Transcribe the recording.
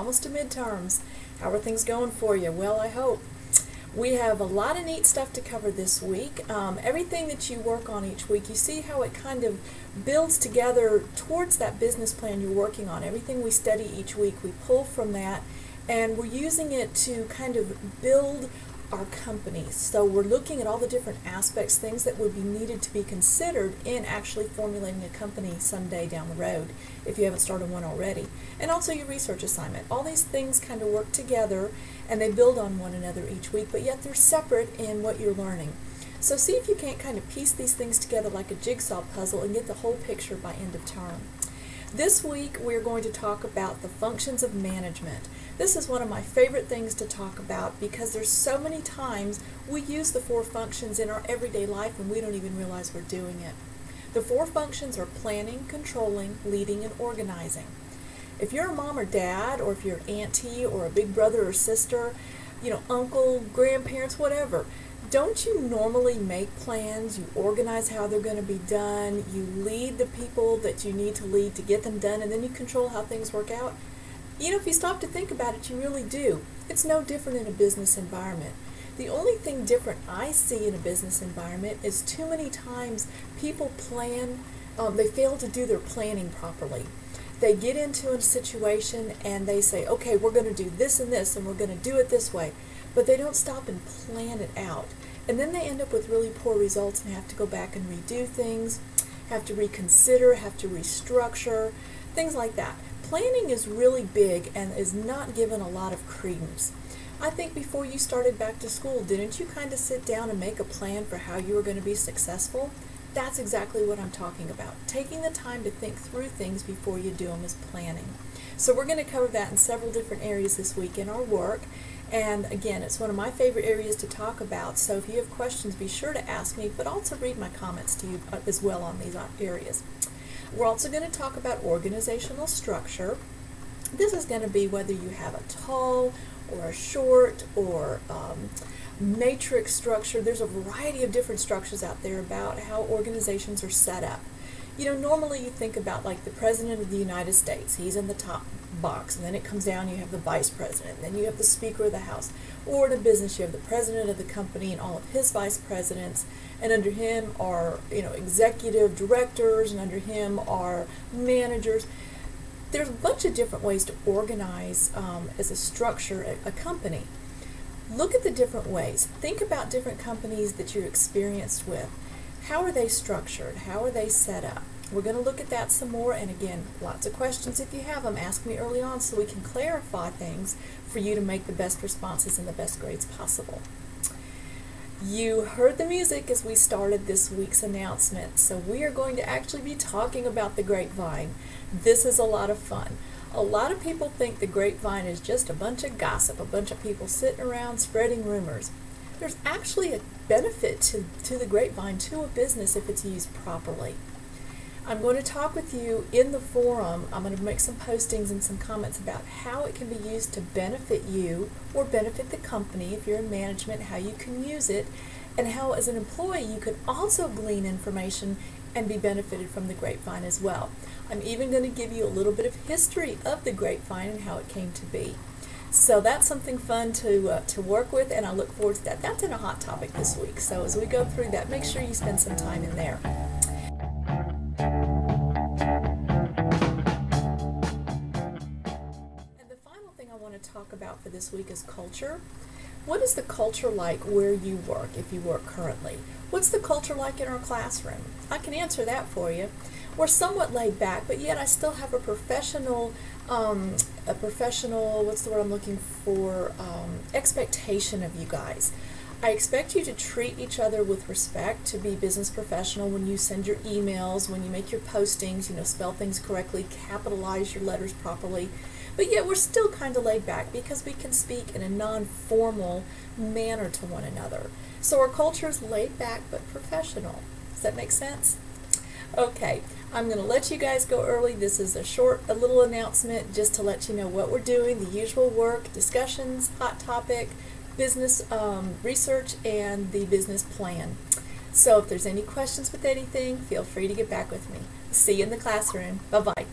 almost to midterms. How are things going for you? Well, I hope. We have a lot of neat stuff to cover this week. Everything that you work on each week, you see how it kind of builds together towards that business plan you're working on. Everything we study each week, we pull from that, and we're using it to kind of build our companies. So we're looking at all the different aspects, things that would be needed to be considered in actually formulating a company someday down the road if you haven't started one already. And also your research assignment. All these things kind of work together and they build on one another each week, but yet they're separate in what you're learning. So see if you can't kind of piece these things together like a jigsaw puzzle and get the whole picture by end of term. This week we're going to talk about the functions of management. This is one of my favorite things to talk about because there's so many times we use the 4 functions in our everyday life and we don't even realize we're doing it. The 4 functions are planning, controlling, leading, and organizing. If you're a mom or dad, or if you're an auntie or a big brother or sister, uncle, grandparents, whatever, don't you normally make plans? You organize how they're going to be done, you lead the people that you need to lead to get them done, and then you control how things work out? If you stop to think about it, you really do. It's no different in a business environment. The only thing different I see in a business environment is too many times people plan, they fail to do their planning properly. They get into a situation and they say, okay, we're going to do this and this, and we're going to do it this way. But they don't stop and plan it out. And then they end up with really poor results and have to go back and redo things, have to reconsider, have to restructure, things like that. Planning is really big and is not given a lot of credence. I think before you started back to school, didn't you kind of sit down and make a plan for how you were going to be successful? That's exactly what I'm talking about. Taking the time to think through things before you do them is planning. So we're going to cover that in several different areas this week in our work. And again, it's one of my favorite areas to talk about. So if you have questions, be sure to ask me, but also read my comments to you as well on these areas. We're also going to talk about organizational structure. This is going to be whether you have a tall or a short or matrix structure. There's a variety of different structures out there about how organizations are set up. Normally you think about like the President of the United States. He's in the top box, and then it comes down, you have the Vice President, and then you have the Speaker of the House. Or in a business, you have the President of the company and all of his Vice Presidents, and under him are executive directors, and under him are managers. There's a bunch of different ways to organize as a structure a company. Look at the different ways. Think about different companies that you're experienced with. How are they structured? How are they set up? We're going to look at that some more, and again, lots of questions if you have them. Ask me early on so we can clarify things for you to make the best responses and the best grades possible. You heard the music as we started this week's announcement, so we are going to actually be talking about the grapevine. This is a lot of fun. A lot of people think the grapevine is just a bunch of gossip, a bunch of people sitting around spreading rumors. There's actually a benefit to the grapevine, to a business, if it's used properly. I'm going to talk with you in the forum. I'm going to make some postings and some comments about how it can be used to benefit you or benefit the company if you're in management, how you can use it, and how as an employee you could also glean information and be benefited from the grapevine as well. I'm even going to give you a little bit of history of the grapevine and how it came to be. So that's something fun to work with, and I look forward to that. That's in a hot topic this week. So as we go through that, make sure you spend some time in there. And the final thing I want to talk about for this week is culture. What is the culture like where you work, if you work currently? What's the culture like in our classroom? I can answer that for you. We're somewhat laid back, but yet I still have a professional, what's the word I'm looking for, expectation of you guys. I expect you to treat each other with respect, to be business professional when you send your emails, when you make your postings, spell things correctly, capitalize your letters properly. But yet we're still kind of laid back because we can speak in a non-formal manner to one another. So our culture is laid back but professional. Does that make sense? Okay, I'm going to let you guys go early. This is a little announcement just to let you know what we're doing, the usual work, discussions, hot topic, business research, and the business plan. So if there's any questions with anything, feel free to get back with me. See you in the classroom. Bye-bye.